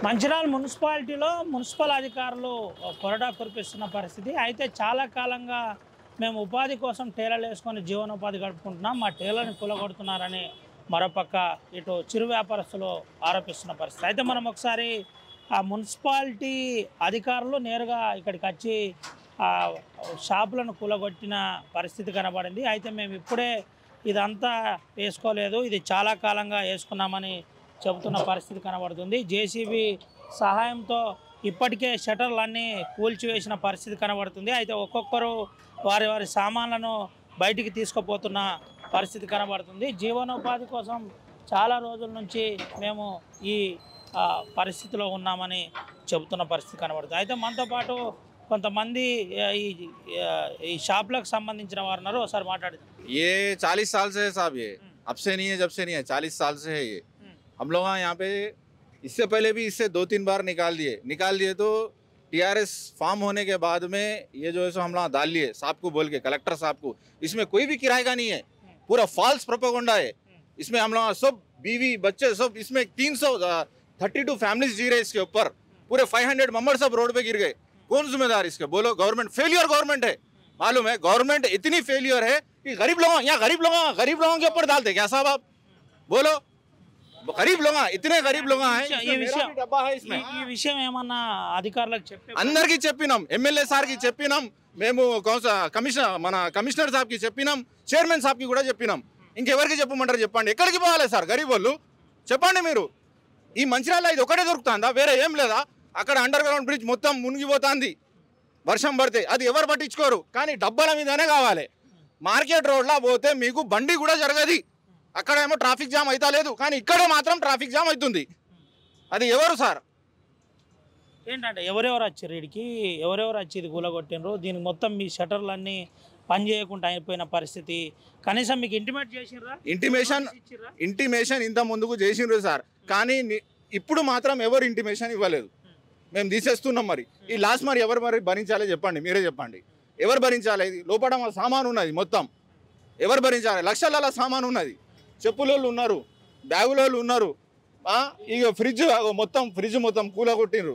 మంచిర్యాల మున్సిపాలిటీలో మున్సిపల్ అధికారులు కొరడా కురిపిస్తున్న పరిస్థితి. అయితే చాలా కాలంగా మేము ఉపాధి కోసం టేలర్లు వేసుకొని జీవనోపాధి గడుపుకుంటున్నాం, మా టేలర్ని కూలగొడుతున్నారని మరోపక్క ఇటు చిరు వ్యాపారస్తులు ఆరోపిస్తున్న పరిస్థితి. అయితే మనం ఒకసారి ఆ మున్సిపాలిటీ అధికారులు నేరుగా ఇక్కడికి వచ్చి షాపులను కూలగొట్టిన పరిస్థితి కనబడింది. అయితే మేము ఇప్పుడే ఇదంతా వేసుకోలేదు, ఇది చాలా కాలంగా వేసుకున్నామని చెబుతున్న పరిస్థితి కనబడుతుంది. జేసీబీ సహాయంతో ఇప్పటికే షట్టర్లన్నీ కూల్చివేసిన పరిస్థితి కనబడుతుంది. అయితే ఒక్కొక్కరు వారి వారి సామాన్లను బయటికి తీసుకుపోతున్న పరిస్థితి కనబడుతుంది. జీవనోపాధి కోసం చాలా రోజుల నుంచి మేము ఈ పరిస్థితిలో ఉన్నామని చెబుతున్న పరిస్థితి కనబడుతుంది. అయితే మనతో పాటు కొంతమంది ఈ షాపులకు సంబంధించిన వారు ఉన్నారు, ఒకసారి మాట్లాడదాం. ये 40 साल से है साहब, ये अब से नहीं है, जब से नहीं है, 40 साल से है ये। हम लोग यहाँ पे इससे पहले भी इससे 2-3 बार निकाल दिए तो टीआरएस फॉर्म होने के बाद में ये जो है सो हम लोग डाल लिए साहब को बोल के, कलेक्टर साहब को। इसमें कोई भी किराए का नहीं है, पूरा फॉल्स प्रोपेगेंडा है। इसमें हम लोग सब बीवी बच्चे सब, इसमें 332 फैमिलीज जी रहे इसके ऊपर, पूरे 500 मेंबर सब रोड पे गिर गए। कौन जिम्मेदार इसके? बोलो, गवर्नमेंट फेलियर गवर्नमेंट है, मालूम है। गवर्नमेंट इतनी फेलियर है कि गरीब लोगों के ऊपर डालते क्या साहब? आप बोलो, गरीब लोग, इतने गरीब लोग हैं। डब्बा है इसमें। ఈ విషయం ఏమన్నా అధికారులకు చెప్పి అందరికి చెప్పినాం, ఎమ్మెల్యే సార్ కి చెప్పినాం, మేము కమిషనర్ సాబ్ కి చెప్పినాం, చైర్మన్ సాబ్ కి కూడా చెప్పినాం. ఇంకెవరికి చెప్పమంటారు చెప్పండి? ఎక్కడికి పోవాలి సార్ గరీబ్ వాళ్ళు? చెప్పండి మీరు. ఈ మంచిర్యాల ఇది ఒకటే దొరుకుతుందా? వేరే ఏం లేదా? అక్కడ అండర్ గ్రౌండ్ బ్రిడ్జ్ మొత్తం మునిగిపోతుంది వర్షం పడితే, అది ఎవరు పట్టించుకోరు. కానీ డబ్బాల మీదనే కావాలి. మార్కెట్ రోడ్లో పోతే మీకు బండి కూడా జరగదు. అక్కడేమో ట్రాఫిక్ జామ్ అయితే లేదు, కానీ ఇక్కడ మాత్రం ట్రాఫిక్ జామ్ అవుతుంది. అది ఎవరు సార్? ఏంటంటే ఎవరెవరు వచ్చారు వీడికి? ఎవరెవరు వచ్చి ఇది కూలగొట్టినరు? దీనికి మొత్తం మీ షట్టర్లన్నీ పని చేయకుండా అయిపోయిన పరిస్థితి. కనీసం మీకు ఇంటిమేట్ చేసిర్రా? ఇంటిమేషన్ ఇంత ముందుకు చేసిండ్రు సార్, కానీ ఇప్పుడు మాత్రం ఎవరు ఇంటిమేషన్ ఇవ్వలేదు. మేము తీసేస్తున్నాం. మరి ఈ లాస్ మరి ఎవరు భరించాలి చెప్పండి? మీరే చెప్పండి. ఎవరు భరించాలి? ఇది లోపల సామాను ఉన్నది మొత్తం, ఎవరు భరించాలి? లక్షల సామాను ఉన్నది. చెప్పులోళ్ళు ఉన్నారు, బ్యాగులోళ్ళు ఉన్నారు, ఇక ఫ్రిడ్జ్ మొత్తం కూలగొట్టిండ్రు.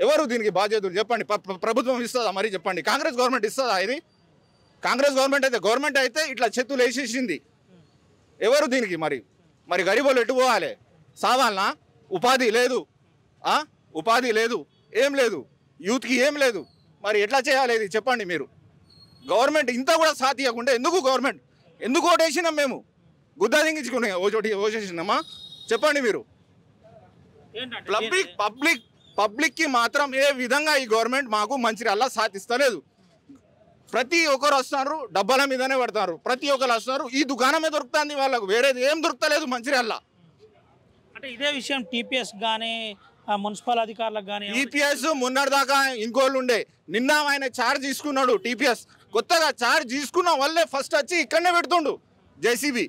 ఎవరు దీనికి బాధ్యతలు చెప్పండి? ప్రభుత్వం ఇస్తుందా? మరి చెప్పండి, కాంగ్రెస్ గవర్నమెంట్ ఇస్తుందా? ఇది కాంగ్రెస్ గవర్నమెంట్ అయితే ఇట్లా చేతులు వేసేసింది. ఎవరు దీనికి? మరి గరీబోళ్ళు ఎటు పోవాలి? సావాలనా? ఉపాధి లేదు, ఏం లేదు, యూత్కి ఏం లేదు. మరి ఎట్లా చేయాలి ఇది చెప్పండి మీరు? గవర్నమెంట్ ఇంత కూడా సాథ్ ఇవ్వకుండా ఎందుకు ఓటేసినాం? మేము గుద్దా దింగించుకునే ఓటేసినామా? చెప్పండి మీరు. పబ్లిక్కి మాత్రం ఏ విధంగా ఈ గవర్నమెంట్ మాకు మంచిర్యాల సాథ్ ఇస్తలేదు. ప్రతి ఒక్కరు వస్తున్నారు, డబ్బాల మీదనే పడతారు. ప్రతి ఒక్కరు వస్తున్నారు, ఈ దుకాణమే దొరుకుతుంది వాళ్ళకు, వేరేది ఏం దొరుకుతలేదు మంచిర్యాల. అంటే ఇదే విషయం టీపీఎస్ కానీ మున్సిపల్ అధికారులకు కానీ? టీపీఎస్ మొన్నటిదాకా ఇంకోళ్ళు ఉండే, నిన్న ఆయన ఛార్జ్ తీసుకున్నాడు. టీపీఎస్ కొత్తగా ఛార్జ్ తీసుకున్న వాళ్ళే ఫస్ట్ వచ్చి ఇక్కడనే పెడుతుండు జేసీబీ.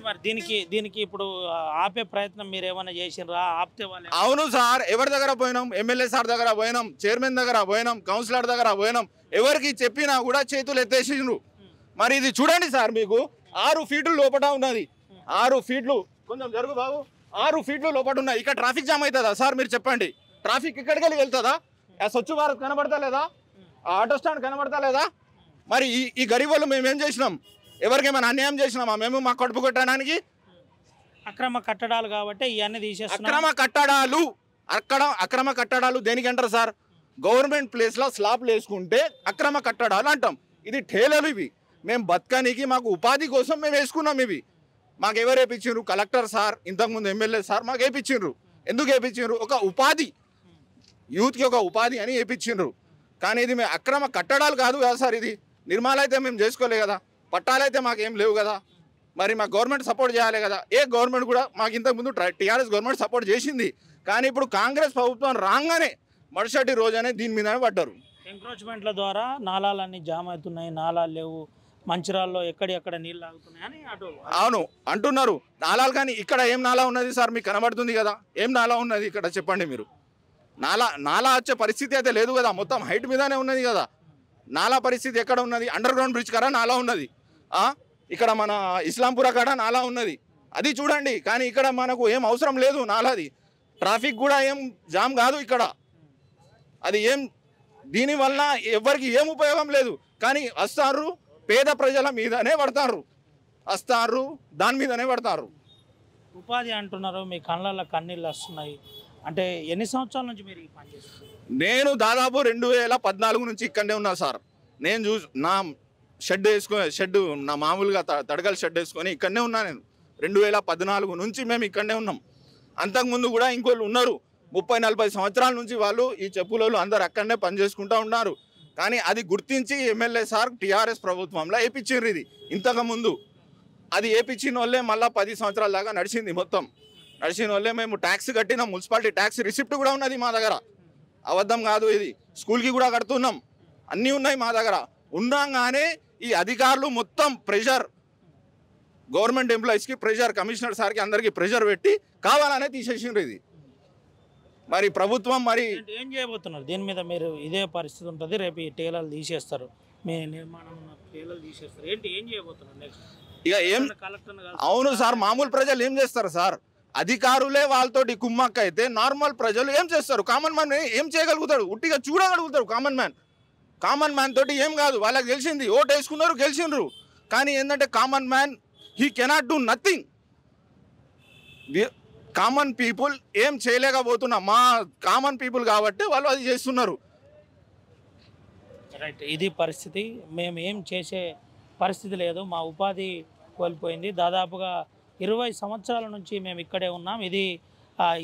మరి దీనికి ఇప్పుడు ఆపే ప్రయత్నం మీరు ఏమైనా చేసినరా? ఆపితే వాళ్ళు? అవును సార్, ఎవరి దగ్గర పోయినాం? ఎమ్మెల్యే సార్ దగ్గర పోయినాం, చైర్మన్ దగ్గర పోయినాం, కౌన్సిలర్ దగ్గర పోయినాం. ఎవరికి చెప్పినా కూడా చేతులు ఎత్తేసిండ్రు. మరి ఇది చూడండి సార్, మీకు 6 ఫీట్లు లోపల ఉన్నది. 6 ఫీట్లు, కొంచెం జరుగు బాబు, 6 ఫీట్లు లోపల ఉన్నాయి. ఇక్కడ ట్రాఫిక్ జామ్ అవుతుందా సార్? మీరు చెప్పండి. ట్రాఫిక్ ఇక్కడికి వెళ్తుందా? స్వచ్ఛ భారత్ కనబడతా లేదా? ఆటో స్టాండ్ కనబడతా లేదా? మరి ఈ గరీబ్ వాళ్ళు మేమేం చేసినాం? ఎవరికేమైనా అన్యాయం చేసినామా మేము? మా కడుపు కొట్టడానికి అక్రమ కట్టడాలు కాబట్టి ఇవన్నీ తీసేస్తున్నాం. అక్రమ కట్టడాలు దేనికి అంటారు సార్? గవర్నమెంట్ ప్లేస్లో స్లాబ్లు వేసుకుంటే అక్రమ కట్టడాలు అంటాం. ఇది ఠేలలు. ఇవి మేము బతకనికి, మాకు ఉపాధి కోసం మేము వేసుకున్నాం. ఇవి మాకు ఎవరు వేయించారు? కలెక్టర్ సార్, ఇంతకుముందు ఎమ్మెల్యే సార్ మాకు వేయించారు. ఎందుకు వేయించారు? ఒక ఉపాధి, యూత్కి ఒక ఉపాధి అని వేయించారు. కానీ ఇది మేము అక్రమ కట్టడాలు కాదు కదా సార్. ఇది నిర్మాణాలు అయితే మేము చేసుకోలే కదా, పట్టాలైతే మాకేం లేవు కదా. మరి మా గవర్నమెంట్ సపోర్ట్ చేయాలి కదా. ఏ గవర్నమెంట్ కూడా మాకు ఇంతకుముందు టీఆర్ఎస్ గవర్నమెంట్ సపోర్ట్ చేసింది, కానీ ఇప్పుడు కాంగ్రెస్ ప్రభుత్వం రాగానే మరుసటి రోజనే దీని మీదనే పడ్డారు. ఎంక్రోచ్మెంట్ల ద్వారా నాలాలన్నీ జామ్ అవుతున్నాయి, నాలాలు లేవు మంచిర్యాలలో, ఎక్కడెక్కడ నీళ్ళు ఆగుతున్నాయని అవును అంటున్నారు. నాలాలు, కానీ ఇక్కడ ఏం నాలా ఉన్నది సార్? మీకు కనబడుతుంది కదా, ఏం నాలా ఉన్నది ఇక్కడ చెప్పండి మీరు? నాలా వచ్చే పరిస్థితి అయితే లేదు కదా, మొత్తం హైట్ మీదనే ఉన్నది కదా. నాలా పరిస్థితి ఎక్కడ ఉన్నది? అండర్ గ్రౌండ్ బ్రిడ్జ్ కాడ నాలా ఉన్నది. ఇక్కడ మన ఇస్లాంపుర కాడ నాలా ఉన్నది. అది చూడండి. కానీ ఇక్కడ మనకు ఏం అవసరం లేదు నాలాది. ట్రాఫిక్ కూడా ఏం జామ్ కాదు ఇక్కడ. అది ఏం దీనివల్ల ఎవరికి ఏం ఉపయోగం లేదు. కానీ వస్తారు పేద ప్రజల మీదనే పడతారు, వస్తారు దాని మీదనే పడతారు. ఉపాధి అంటున్నారు, మీ కళ్ళల్లో కన్నీళ్ళు వస్తున్నాయి అంటే ఎన్ని సంవత్సరాల నుంచి మీరు ఈ పని చేస్తున్నారు? నేను దాదాపు 2014 నుంచి ఇక్కడనే ఉన్నా సార్. నేను నా షెడ్ నా మామూలుగా తడకల షెడ్ వేసుకొని ఇక్కడనే ఉన్నా. నేను 2014 నుంచి మేము ఇక్కడనే ఉన్నాం. అంతకుముందు కూడా ఇంకోళ్ళు ఉన్నారు 30-40 సంవత్సరాల నుంచి వాళ్ళు ఈ చెప్పులలో అందరు అక్కడనే పనిచేసుకుంటూ ఉన్నారు. కానీ అది గుర్తించి ఎమ్మెల్యే సార్ టీఆర్ఎస్ ప్రభుత్వంలో వేయించారు. ఇది ఇంతకుముందు అది వేయించిన వాళ్ళే మళ్ళీ 10 సంవత్సరాల దాకా నడిచింది. మొత్తం నడిచిన వాళ్ళే మేము ట్యాక్స్ కట్టినాం. మున్సిపాలిటీ ట్యాక్స్ రిసిప్ట్ కూడా ఉన్నది మా దగ్గర, అబద్ధం కాదు ఇది. స్కూల్కి కూడా కడుతున్నాం, అన్నీ ఉన్నాయి మా దగ్గర. ఉన్నాగానే ఈ అధికారులు మొత్తం ప్రెషర్, గవర్నమెంట్ ఎంప్లాయీస్కి ప్రెషర్, కమిషనర్ సార్కి అందరికీ ప్రెషర్ పెట్టి కావాలనే తీసేసిండ్రు. ఇది మరి ప్రభుత్వం మరి ఏం చేయబోతున్నారు దీని మీద? మీరు ఇదే పరిస్థితి ఉంటుంది, రేపు ఈ టేలర్లు తీసేస్తారు, మీ నిర్మాణం ఉన్న టేలర్లు తీసేస్తారు, ఏం చేయబోతున్నారు నెక్స్ట్? ఇక ఏం అవును సార్, మామూలు ప్రజలు ఏం చేస్తారు సార్? అధికారులే వాళ్ళతోటి కుమ్మక్క అయితే నార్మల్ ప్రజలు ఏం చేస్తారు? కామన్ మ్యాన్ ఏం చేయగలుగుతాడు? ఉట్టిగా చూడగలుగుతాడు కామన్ మ్యాన్ తోటి ఏం కాదు. వాళ్ళకి తెలిసింది, ఓటు వేసుకున్నారు, గెలిచిండ్రు. కానీ ఏంటంటే common man he cannot do nothing. Common people ఏం చేయలేకపోతున్నా, మా కామన్ పీపుల్ కాబట్టి వాళ్ళు అది చేస్తున్నారు. రైట్, ఇది పరిస్థితి. మేము ఏం చేసే పరిస్థితి లేదు, మా ఉపాధి కోల్పోయింది. దాదాపుగా 20 సంవత్సరాల నుంచి మేము ఇక్కడే ఉన్నాం. ఇది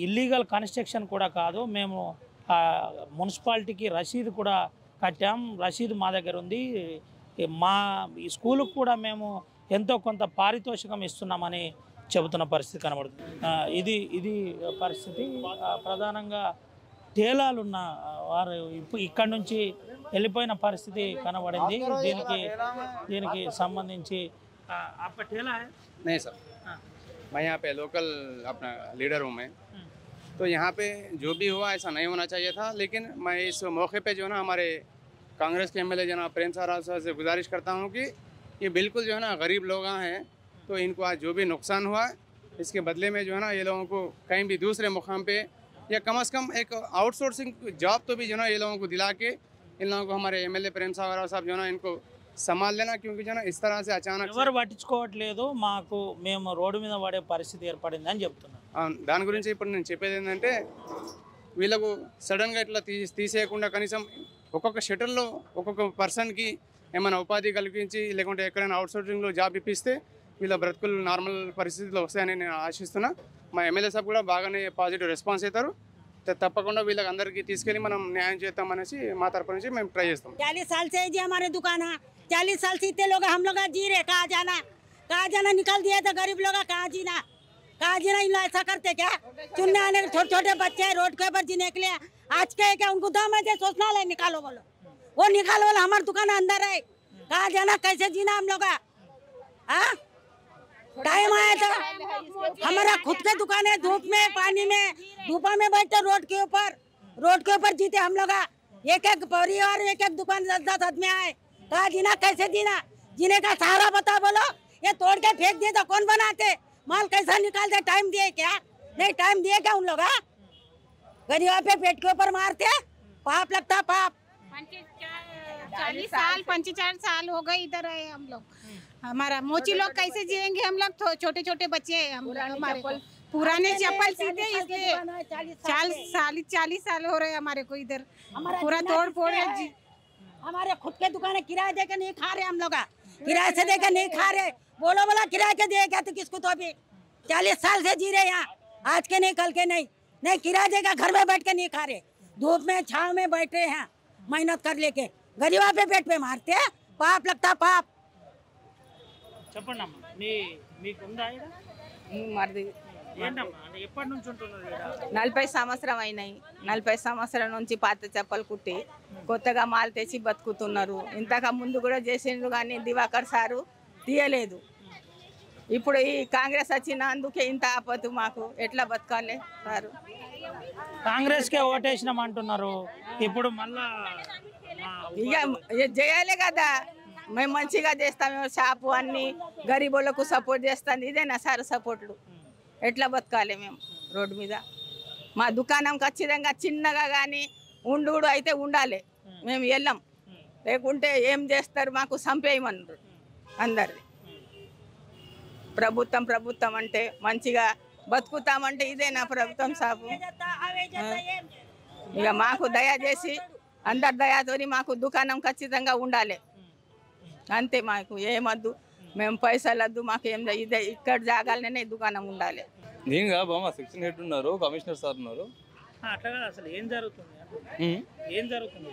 ఇల్లీగల్ కన్స్ట్రక్షన్ కూడా కాదు. మేము మున్సిపాలిటీకి రసీదు కూడా కట్టాం, రసీదు మా దగ్గర ఉంది. మా ఈ స్కూలుకు కూడా మేము ఎంతో కొంత పారితోషికం ఇస్తున్నామని చెబుతున్న పరిస్థితి కనబడుతుంది. ఇది పరిస్థితి. ప్రధానంగా టేలాలున్న వారు ఇక్కడ నుంచి వెళ్ళిపోయిన పరిస్థితి కనబడింది. దీనికి సంబంధించి आपका ठेला है? नहीं सर, मैं यहाँ पे लोकल अपना लीडर हूँ मैं, तो यहाँ पे जो भी हुआ ऐसा नहीं होना चाहिए था। लेकिन मैं इस मौके पे जो है ना हमारे कांग्रेस के एमएलए जनाब प्रेम साहब से गुजारिश करता हूँ कि ये बिल्कुल जो है ना गरीब लोग हैं, तो इनको आज जो भी नुकसान हुआ है इसके बदले में जो है ना ये लोगों को कहीं भी दूसरे मुकाम पे या कम से कम एक आउटसोर्सिंग जॉब तो भी जो है ना ये लोगों को दिला के इन लोगों को हमारे एमएलए प्रेम साहब जो है ना इनको संभाल लेना, क्योंकि जो ना इस तरह से अचानक ఎవరు పట్టించుకోవట్లేదు, మాకు మేము రోడ్డు మీద పడే పరిస్థితి ఏర్పడింది అని చెప్తున్నారు. దాని గురించి ఇప్పుడు నేను చెప్పేది ఏంటంటే వీళ్ళకు సడన్గా ఇట్లా తీసేయకుండా కనీసం ఒక్కొక్క షటర్లో ఒక్కొక్క పర్సన్కి ఏమైనా ఉపాధి కల్పించి లేకుంటే ఎక్కడైనా అవుట్సోర్సింగ్లో జాబ్ ఇప్పిస్తే వీళ్ళ బ్రతుకులు నార్మల్ పరిస్థితిలో వస్తాయని నేను ఆశిస్తున్నా. మా ఎమ్మెల్యే సాబ్ కూడా బాగానే పాజిటివ్ రెస్పాన్స్ అవుతారు. తప్పకుండా వీళ్ళకి అందరికీ తీసుకెళ్ళి మనం న్యాయం చేస్తామనేసి మా తరపు నుంచి మేము ట్రై చేస్తాం. 40 साल से जी हमारे दुकान है, 40 साल से इतने लोग हम लोग जी रहे, कहाँ जाना निकल दिया तो गरीब लोग कहाँ जीना ऐसा करते क्या? चुनने आने छोटे छोटे बच्चे रोड के ऊपर जीने के लिए आज के क्या उनको दम है सोचना ले निकालो बोलो, वो निकालो बोलो, हमारी दुकान अंदर है, कहाँ जाना कैसे जीना हम लोग? टाइम आया तो हमारा खुद के दुकान है, धूप में पानी में धूपा में बैठते रोड के ऊपर जीते हम लोग। एक परिवार एक दुकान 10 आदमी आए, कहा जीना कैसे जीने का सहारा बता बोलो। ये तोड़ के फेंक दिए तो कौन बनाते? माल कैसा निकालते? टाइम दिए क्या? नहीं टाइम दिए क्या उन लोग? गरीबों पे पेट के ऊपर मारते, पाप लगता पाप। 45 साल हो गए इधर है हम लोग। हमारा मोची लोग कैसे जिएंगे? हम लोग छोटे छोटे बच्चे हैं, हमारे पुराने चप्पल सीधे, इसलिए 40 साल हो रहे हमारे को इधर पूरा तोड़ फोड़ है जी। हमारे खुद के दुकान किराए देकर नहीं खा रहे हम लोग, किराए से देकर नहीं खा रहे। बोला किराए के दिए क्या तो किसको? तो अभी 40 साल से जी रहे यहाँ, आज के नहीं कल के नहीं किराया देगा, घर में बैठ के नहीं खा रहे, धूप में छाव में बैठ रहे हैं मेहनत कर लेके, गरीबा पे पेट पे मारते, पाप लगता पाप। చెప్పండి అమ్మా, మీకుందా ఈడ? మరిది ఏంటమ్మా అంటే ఎప్పటి నుంచి ఉంటున్నారు ఈడ? 40 సంవత్సరం అయినాయి. 40 సంవత్సరం నుంచి పాత చెప్పలు కుట్టి కొత్తగా మాల్ తెచ్చి బతుకుతున్నారు. ఇంతకు ముందు కూడా చేసిండ్రు కానీ దివాకర్ సారు తీయలేదు. ఇప్పుడు ఈ కాంగ్రెస్ వచ్చినందుకే ఇంత ఆపత్తు, మాకు ఎట్లా బతకాలి సారు? కాంగ్రెస్కే ఓటేసినాం అంటున్నారు, ఇప్పుడు మళ్ళా ఇక చేయాలి కదా, మేము మంచిగా చేస్తాం షాపు అన్ని గరీబులకు సపోర్ట్ చేస్తాం ఇదేనా సార్ సపోర్ట్లు ఎట్లా బతకాలి మేము రోడ్డు మీద మా దుకాణం ఖచ్చితంగా చిన్నగా కానీ ఉండు అయితే ఉండాలి మేము వెళ్ళాం లేకుంటే ఏం చేస్తారు మాకు చంపేయమన్నారు అందరిది ప్రభుత్వం అంటే మంచిగా బతుకుతామంటే ఇదేనా ప్రభుత్వం సాపు ఇక మాకు దయచేసి అందరి దయతోని మాకు దుకాణం ఖచ్చితంగా ఉండాలి అంతే మాకు ఏమద్దు మేము పైసలు వద్దు మాకు ఏం ఇదే ఇక్కడ జాగాలనే దుకాణం ఉండాలి నేను కాదు మా సెక్షన్ హెడ్ ఉన్నారు కమిషనర్ సార్ ఉన్నారు అట్లా కాదు అసలు ఏం జరుగుతుంది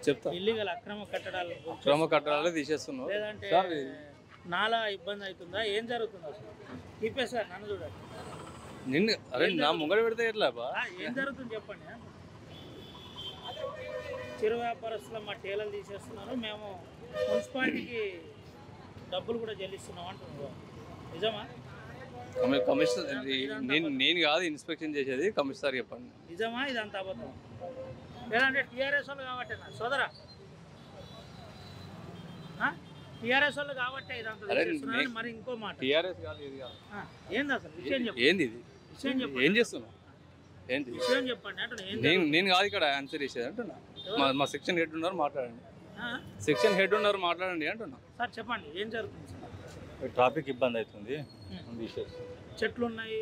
చెప్తా ఇల్లీగల్ అక్రమ కట్టడాలు తీసేస్తున్నావు లేదంటే నాలా ఇబ్బంది అవుతుందా ఏం జరుగుతుంది అసలు సార్ నన్ను చూడండి నిన్ను అరే నా ముంగడ పెడితే ఎట్లా ఏం జరుగుతుంది చెప్పండి చిరు వ్యాపారస్తులు మా టేలలు తీసేస్తున్నారు మేము మున్సిపాలిటీకి డబ్బులు కూడా చెల్లిస్తున్నాం అంటున్నారు నిజమా కమిషనర్ నేను కాదు ఇన్స్పెక్షన్ చేసేది కమిషనర్ చెప్పండి నిజమా ఇదంతా అబద్ధం లేదంటే టీఆర్ఎస్ వాళ్ళు కాబట్టి సోదరా టీఆర్ఎస్ వాళ్ళు కాబట్టి ఇదంతా మరి ఇంకో మాట టీఆర్ఎస్ కాదు ఇది కాదు ఏంది అసలు విషయం చెప్పండి ఏంది ఇది విషయం చెప్పండి ఏం చేస్తున్నావు ఏంటి విషయం చెప్పండి అంటే నేను కాదు ఇక్కడ ఆన్సర్ చేసేది అంటున్నా మా సెక్షన్ హెడ్ ఉన్నారు మాట్లాడండి సెక్షన్ హెడ్ ఉన్నారు మాట్లాడండి అంటున్నా సార్ చెప్పండి ఏం జరుగుతుంది సార్ ట్రాఫిక్ ఇబ్బంది అవుతుంది చెట్లు ఉన్నాయి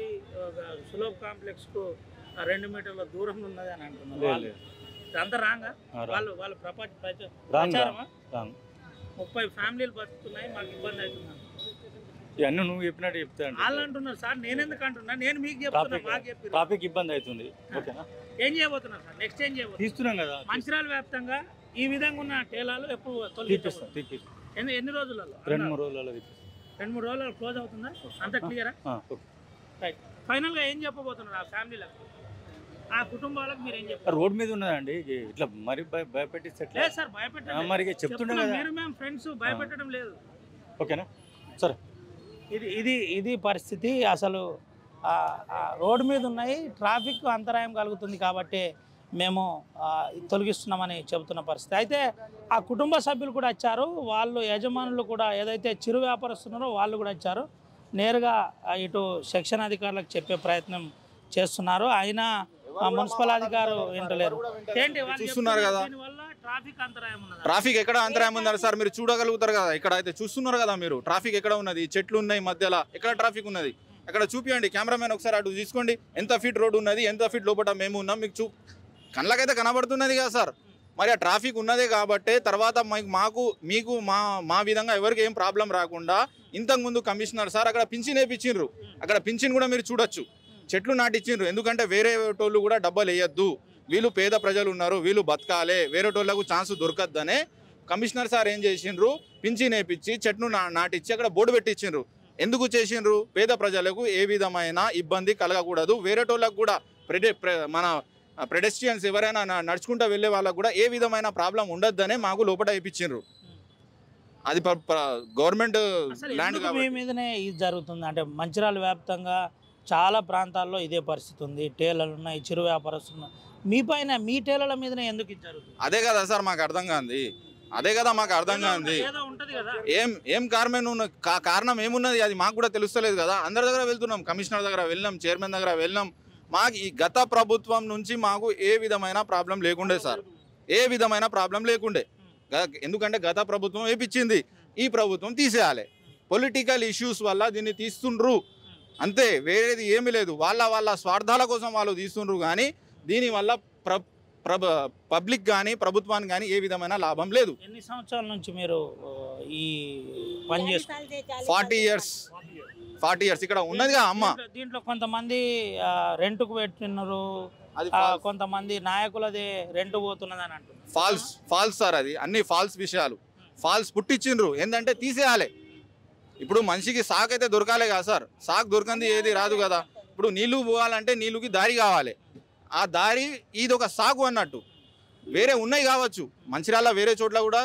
సులభ్ కాంప్లెక్స్ కు 2 మీటర్ల దూరంలో ఉన్నది అని అంటున్నారు అంతా రాంగా వాళ్ళు ప్రచారమా 30 ఫ్యామిలీలు బతుకుతున్నాయి మాకు ఇబ్బంది అవుతుంది ఇవన్నీ నువ్వు చెప్పినట్టు చెప్తాను వాళ్ళు అంటున్నారు సార్ నేను ఎందుకు అంటున్నా నేను మీకు చెప్తున్నా మాకు చెప్పి ట్రాఫిక్ ఇబ్బంది అవుతుంది ఓకేనా ఏం చేయబోతున్నారు సార్ నెక్స్ట్ ఏం చేయబోతున్నారు తీస్తున్నాం కదా మంచిర్యాల వ్యాప్తంగా ఈ విధంగా ఉన్న టేలాలు ఎప్పుడు ఎన్ని రోజులలో 2-3 రోజులలో 2-3 రోజులలో క్లోజ్ అవుతుందా అంత క్లియరా రైట్ ఫైనల్ గా ఏం చెప్పబోతున్నారు ఆ ఫ్యామిలీలకు ఆ కుటుంబాలకు మీరు ఏం చెప్తారు రోడ్ మీద ఉన్నదండి ఇట్లా మరి భయపెట్టిస్తే లేదు సార్ భయపెట్టడం మరి చెప్తుండే కదా మీరు మేము ఫ్రెండ్స్ భయపెట్టడం లేదు ఓకేనా సరే ఇది పరిస్థితి అసలు రోడ్డు మీద ఉన్నాయి ట్రాఫిక్ అంతరాయం కలుగుతుంది కాబట్టి మేము తొలగిస్తున్నామని చెబుతున్న పరిస్థితి అయితే ఆ కుటుంబ సభ్యులు కూడా వచ్చారు వాళ్ళు యజమానులు కూడా ఏదైతే చిరు వ్యాపారస్తున్నారో వాళ్ళు కూడా వచ్చారు నేరుగా ఇటు సెక్షన్ అధికారులకు చెప్పే ప్రయత్నం చేస్తున్నారు అయినా మున్సిపల్ అధికారులు వింటలేరు ఏంటి చూస్తున్నారు కదా ట్రాఫిక్ ఎక్కడ అంతరాయం ఉందని సార్ మీరు చూడగలుగుతారు కదా ఇక్కడ అయితే చూస్తున్నారు కదా మీరు ట్రాఫిక్ ఎక్కడ ఉన్నది చెట్లు ఉన్నాయి మధ్యలో ఎక్కడ ట్రాఫిక్ ఉన్నది అక్కడ చూపియండి కెమెరామెన్ ఒకసారి అటు తీసుకోండి ఎంత ఫీట్ రోడ్ ఉన్నది ఎంత ఫీట్ లోపల మేము ఉన్నాం మీకు కళ్ళకైతే కనబడుతున్నది కదా సార్ మరి ఆ ట్రాఫిక్ ఉన్నదే కాబట్టి తర్వాత మీకు మా విధంగా ఎవరికి ఏం ప్రాబ్లం రాకుండా ఇంతకుముందు కమిషనర్ సార్ అక్కడ పింఛన్ వేయించిండ్రు అక్కడ పింఛన్ కూడా మీరు చూడొచ్చు చెట్లు నాటిచ్చిండ్రు ఎందుకంటే వేరే టోళ్ళు కూడా డబ్బులు వేయొద్దు వీళ్ళు పేద ప్రజలు ఉన్నారు వీళ్ళు బతకాలే వేరే టోళ్ళకు ఛాన్స్ దొరకద్దనే కమిషనర్ సార్ ఏం చేసిండ్రు పింఛన్ వేయించి చెట్లు నాటిచ్చి అక్కడ బోర్డు పెట్టించిండ్రు ఎందుకు చేసిండ్రు పేద ప్రజలకు ఏ విధమైన ఇబ్బంది కలగకూడదు వేరే టోళ్ళకు కూడా మన పెడెస్ట్రియన్స్ ఎవరైనా నడుచుకుంటూ వెళ్ళే వాళ్ళకు కూడా ఏ విధమైన ప్రాబ్లం ఉండొద్దనే మాకు లోపల వేయించిండ్రు అది గవర్నమెంట్ ల్యాండ్ మీ మీదనే ఇది జరుగుతుంది అంటే మంచిర్యాల వ్యాప్తంగా చాలా ప్రాంతాల్లో ఇదే పరిస్థితి ఉంది టేలలు ఉన్నాయి చిరు వ్యాపారస్తులు మీ పైన మీ టేలల మీదనే ఎందుకు ఇది జరుగుతుంది అదే కదా సార్ మాకు అర్థం కాంది అదే కదా మాకు అర్థం కాంది ఏం కారణం ఏమున్నది అది మాకు కూడా తెలుస్తలేదు కదా అందరి దగ్గర వెళ్తున్నాం కమిషనర్ దగ్గర వెళ్ళినాం చైర్మన్ దగ్గర వెళ్ళినాం మాకు ఈ గత ప్రభుత్వం నుంచి మాకు ఏ విధమైన ప్రాబ్లం లేకుండే సార్ ఏ విధమైన ప్రాబ్లం లేకుండే ఎందుకంటే గత ప్రభుత్వం వేపించింది ఈ ప్రభుత్వం తీసేయాలి పొలిటికల్ ఇష్యూస్ వల్ల దీన్ని తీస్తుండ్రు అంతే వేరేది ఏమీ లేదు వాళ్ళ స్వార్థాల కోసం వాళ్ళు తీస్తుండ్రు కానీ దీనివల్ల పబ్లిక్ కానీ ప్రభుత్వానికి కానీ ఏ విధమైన లాభం లేదు ఎన్ని సంవత్సరాల నుంచి మీరు ఈ పని చేస్తారు 40 years ఇక్కడ ఉన్నదిగా అమ్మ దీంట్లో కొంతమంది రెంట్కు పెట్టినారు కొంతమంది నాయకులదే రెంట్ పోతున్నది అని అంటున్నారు ఫాల్స్ సార్ అది అన్ని ఫాల్స్ విషయాలు ఫాల్స్ పుట్టించిండ్రు ఏంటంటే తీసేయాలి ఇప్పుడు మనిషికి సాక్ అయితే దొరకాలే కదా సార్ సాక్ దొరకంది ఏది రాదు కదా ఇప్పుడు నీళ్లు పోవాలంటే నీళ్ళుకి దారి కావాలి ఆ దారి ఇది ఒక సాగు అన్నట్టు వేరే ఉన్నాయి కావచ్చు మంచిర్యాల వేరే చోట్ల కూడా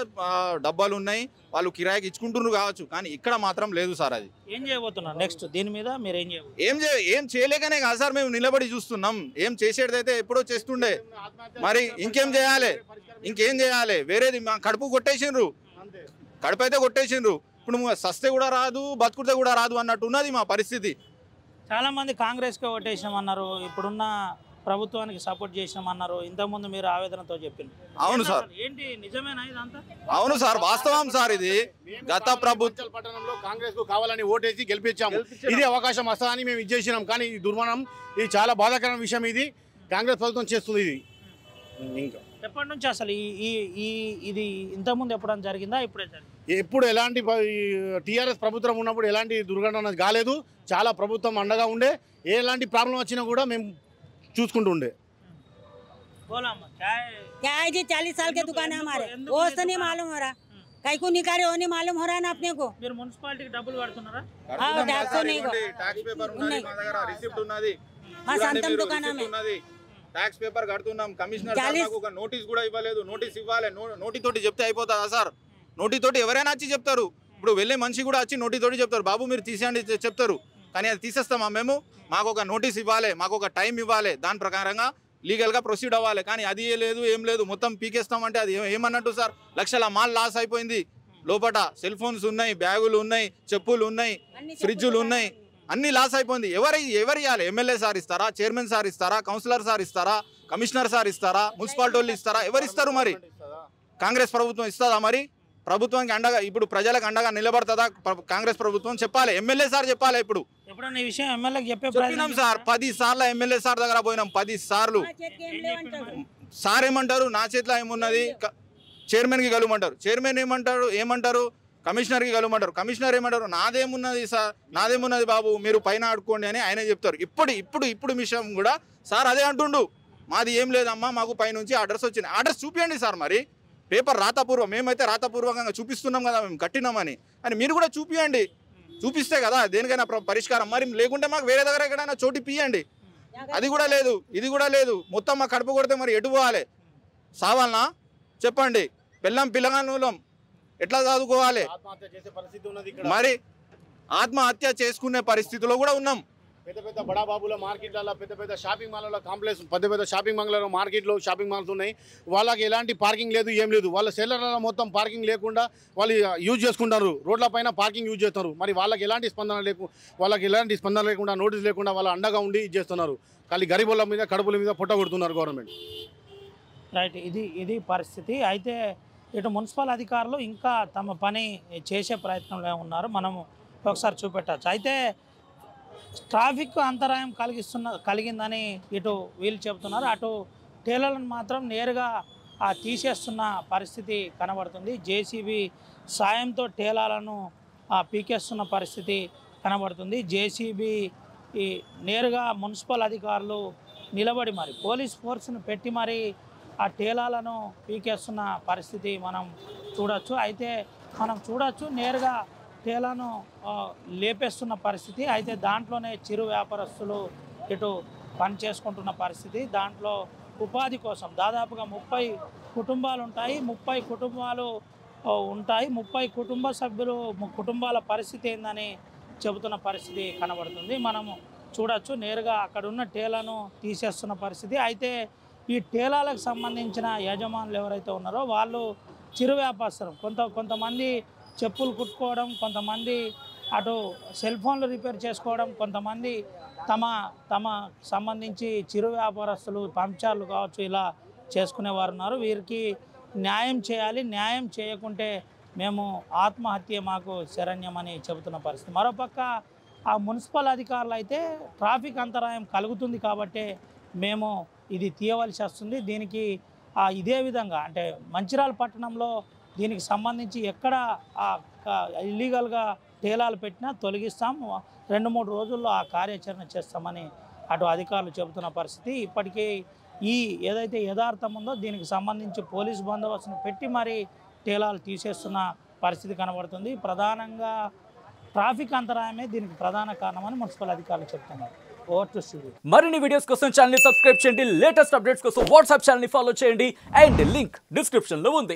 డబ్బాలు ఉన్నాయి వాళ్ళు కిరాయికి ఇచ్చుకుంటున్నారు కావచ్చు కానీ ఇక్కడ మాత్రం లేదు సార్ అది ఏం చేయబోతున్నారు నెక్స్ట్ దీని మీద మీరు ఏం చేయలేకనే కాదు సార్ మేము నిలబడి చూస్తున్నాం ఏం చేసేదైతే ఎప్పుడో చేస్తుండే మరి ఇంకేం చేయాలి వేరేది మా కడుపు కొట్టేసిండ్రు కడుపైతే కొట్టేసిండ్రు. ఇప్పుడు సస్తే కూడా రాదు, బతుకుతే కూడా రాదు అన్నట్టు ఉన్నది మా పరిస్థితి. చాలామంది కాంగ్రెస్కే ఓటేసినామన్నారు, ఇప్పుడున్న ప్రభుత్వానికి సపోర్ట్ చేసినామన్నారు. ఇంతకుముందు మీరు ఆవేదనతో చెప్పింది. అవును సార్, ఏంటి నిజమేనా ఇదంతా? అవును సార్, వాస్తవం సార్. ఇది గత ప్రభుత్వం పట్టణంలో కాంగ్రెస్ కు కావాలని ఓటేసి గెలిపించాము. ఇది అవకాశం వస్తుందని మేము ఇచ్చేసినాం. కానీ ఈ దుర్మరణం, ఇది చాలా బాధాకరమైన విషయం. ఇది కాంగ్రెస్ ప్రభుత్వం చేస్తుంది. ఇది ఇంకా ఎప్పటి నుంచి అసలు ఇది ఇంతకుముందు ఎప్పుడైనా జరిగిందా? ఇప్పుడే జరిగింది. ఎప్పుడు ఎలాంటి టీఆర్ఎస్ ప్రభుత్వం ఉన్నప్పుడు ఎలాంటి దుర్ఘటన కాలేదు. చాలా ప్రభుత్వం అండగా ఉండే. ఎలాంటి ప్రాబ్లం వచ్చినా కూడా మేము చూసుకుంటూ ఉండే. क्या है जी 40 साल के दुकान है हमारे, वो तो नहीं मालूम हो रहा, कहीं को निकाले वो नहीं मालूम हो रहा है ना अपने को। మీరు మున్సిపాలిటీకి డబ్బులు కడుతున్నారా? ట్యాక్స్ పేపర్ ఉన్నది మా దగ్గర, రిసిప్ట్ ఉన్నది. మా సొంతం దుకాణం ఉన్నది, ట్యాక్స్ పేపర్ కడుతున్నాం. కమిషనర్ నాకు ఒక నోటీస్ కూడా ఇవ్వలేదు. నోటీస్ ఇవ్వాలి. నోటీ తోటి చెప్తే అయిపోతుందా సార్? నోటీ తోటి ఎవరైనా వచ్చి చెప్తారు. ఇప్పుడు వెళ్ళే మనిషి కూడా వచ్చి నోటీ తోటి చెప్తారు, బాబు మీరు తీసేయండి చెప్తారు. కానీ అది తీసేస్తామా మేము? మాకు ఒక నోటీస్ ఇవ్వాలి, మాకు ఒక టైం ఇవ్వాలి, దాని ప్రకారంగా లీగల్గా ప్రొసీడ్ అవ్వాలి. కానీ అది లేదు, ఏం లేదు, మొత్తం పీకేస్తామంటే అది ఏమన్నట్టు సార్? లక్షల మాల్ లాస్ అయిపోయింది. లోపల సెల్ ఫోన్స్ ఉన్నాయి, బ్యాగులు ఉన్నాయి, చెప్పులు ఉన్నాయి, ఫ్రిడ్జులు ఉన్నాయి, అన్ని లాస్ అయిపోయింది. ఎవరు ఇవ్వాలి? ఎమ్మెల్యే సార్ ఇస్తారా? చైర్మన్ సార్ ఇస్తారా? కౌన్సిలర్ సార్ ఇస్తారా? కమిషనర్ సార్ ఇస్తారా? మున్సిపాలిటీ వాళ్ళు ఇస్తారా? ఎవరు ఇస్తారు? మరి కాంగ్రెస్ ప్రభుత్వం ఇస్తుందా? మరి ప్రభుత్వానికి అండగా, ఇప్పుడు ప్రజలకు అండగా నిలబడుతుందా కాంగ్రెస్ ప్రభుత్వం? చెప్పాలి, ఎమ్మెల్యే సార్ చెప్పాలి. ఇప్పుడు ఎప్పుడన్నా ఈ విషయం ఎమ్మెల్యేకి చెప్పినాం సార్, 10 సార్లు ఎమ్మెల్యే సార్ దగ్గర పోయినాం. 10 సార్లు. సార్ ఏమంటారు? నా చేతిలో ఏమున్నది? చైర్మన్కి కలవమంటారు. చైర్మన్ ఏమంటారు? కమిషనర్కి కలవమంటారు. కమిషనర్ ఏమంటారు? నాదేమున్నది సార్, నాదేమున్నది బాబు, మీరు పైన ఆడుకోండి అని ఆయన చెప్తారు. ఇప్పుడు విషయం కూడా సార్ అదే అంటుండు, మాది ఏం లేదమ్మా, మాకు పైనుంచి ఆర్డర్స్ వచ్చినాయి. ఆర్డర్స్ చూపించండి సార్. మరి పేపర్ రాతపూర్వం, మేమైతే రాతపూర్వకంగా చూపిస్తున్నాం కదా, మేము కట్టినామని. అని మీరు కూడా చూపియండి. చూపిస్తే కదా దేనికైనా పరిష్కారం. మరి లేకుంటే మాకు వేరే దగ్గర ఎక్కడైనా చోటు పియండి. అది కూడా లేదు, ఇది కూడా లేదు. మొత్తం మా కడుపు కొడితే మరి ఎటు పోవాలి? సావాలనా? చెప్పండి. పిల్లగాళ్ళం ఎట్లా చదువుకోవాలి? మరి ఆత్మహత్య చేసుకునే పరిస్థితిలో కూడా ఉన్నాం. పెద్ద పెద్ద బడాబాబుల మార్కెట్లలో, పెద్ద పెద్ద షాపింగ్ మాల్లో కాంప్లెక్స్, పెద్ద షాపింగ్ మాల్లో మార్కెట్లో షాపింగ్ మాల్స్ ఉన్నాయి. వాళ్ళకి ఎలాంటి పార్కింగ్ లేదు, ఏం లేదు. వాళ్ళ సెల్లర్లలో మొత్తం పార్కింగ్ లేకుండా వాళ్ళు యూజ్ చేసుకుంటారు. రోడ్ల పైన పార్కింగ్ యూజ్ చేస్తారు. మరి వాళ్ళకి ఎలాంటి స్పందన లేకుండా, నోటీస్ లేకుండా వాళ్ళ అండగా ఉండి చేస్తున్నారు. ఖాళీ గరీబుల మీద, కడుపుల మీద పొట్ట కొడుతున్నారు గవర్నమెంట్. రైట్, ఇది పరిస్థితి. అయితే ఇటు మున్సిపల్ అధికారులు ఇంకా తమ పని చేసే ప్రయత్నంలో ఉన్నారు. మనము ఒకసారి చూపెట్టచ్చు. అయితే ట్రాఫిక్ అంతరాయం కలిగిందని ఇటు వీళ్ళు చెబుతున్నారు. అటు టేలర్లను మాత్రం నేరుగా తీసేస్తున్న పరిస్థితి కనబడుతుంది. జేసీబీ సాయంతో టేలాలను పీకేస్తున్న పరిస్థితి కనబడుతుంది. జేసీబీ నేరుగా మున్సిపల్ అధికారులు నిలబడి మరి పోలీస్ ఫోర్స్ను పెట్టి మరి ఆ టేలాలను పీకేస్తున్న పరిస్థితి మనం చూడొచ్చు. అయితే మనం చూడొచ్చు నేరుగా టేలాను లేపేస్తున్న పరిస్థితి. అయితే దాంట్లోనే చిరు వ్యాపారస్తులు ఇటు పని చేసుకుంటున్న పరిస్థితి. దాంట్లో ఉపాధి కోసం దాదాపుగా 30 కుటుంబాలు ఉంటాయి. 30 కుటుంబాలు ఉంటాయి. 30 కుటుంబాల పరిస్థితి ఏందని చెబుతున్న పరిస్థితి కనబడుతుంది. మనము చూడొచ్చు నేరుగా అక్కడ ఉన్న టేలాను తీసేస్తున్న పరిస్థితి. అయితే ఈ టేలాలకు సంబంధించిన యజమానులు ఎవరైతే ఉన్నారో వాళ్ళు చిరు వ్యాపారస్తులు. కొంతమంది చెప్పులు కుట్టుకోవడం, కొంతమంది అటు సెల్ ఫోన్లు రిపేర్ చేసుకోవడం, కొంతమంది తమ సంబంధించి చిరు వ్యాపారస్తులు పంక్చర్లు కావచ్చు ఇలా చేసుకునేవారు ఉన్నారు. వీరికి న్యాయం చేయాలి, న్యాయం చేయకుంటే మేము ఆత్మహత్య మాకు శరణ్యమని చెబుతున్న పరిస్థితి. మరోపక్క ఆ మున్సిపల్ అధికారులు అయితే ట్రాఫిక్ అంతరాయం కలుగుతుంది కాబట్టి మేము ఇది తీయవలసి వస్తుంది. దీనికి ఇదే విధంగా అంటే మంచిర్యాల పట్టణంలో దీనికి సంబంధించి ఎక్కడ ఇల్లీగల్గా టేలాలు పెట్టినా తొలగిస్తాం, 2-3 రోజుల్లో ఆ కార్యాచరణ చేస్తామని అటు అధికారులు చెబుతున్న పరిస్థితి. ఇప్పటికీ ఏదైతే యథార్థం ఉందో దీనికి సంబంధించి పోలీస్ బందోబస్తును పెట్టి మరి టేలాలు తీసేస్తున్న పరిస్థితి కనబడుతుంది. ప్రధానంగా ట్రాఫిక్ అంతరాయమే దీనికి ప్రధాన కారణమని మున్సిపల్ అధికారులు చెప్తున్నారు. Over to studio. మరిన్ని వీడియోస్ కోసం ఛానల్ ని సబ్స్క్రైబ్ చేయండి, లేటెస్ట్ అప్డేట్స్ కోసం వాట్సాప్ ఛానల్ ని ఫాలో చేయండి అండ్ లింక్ డిస్క్రిప్షన్ లో ఉంది.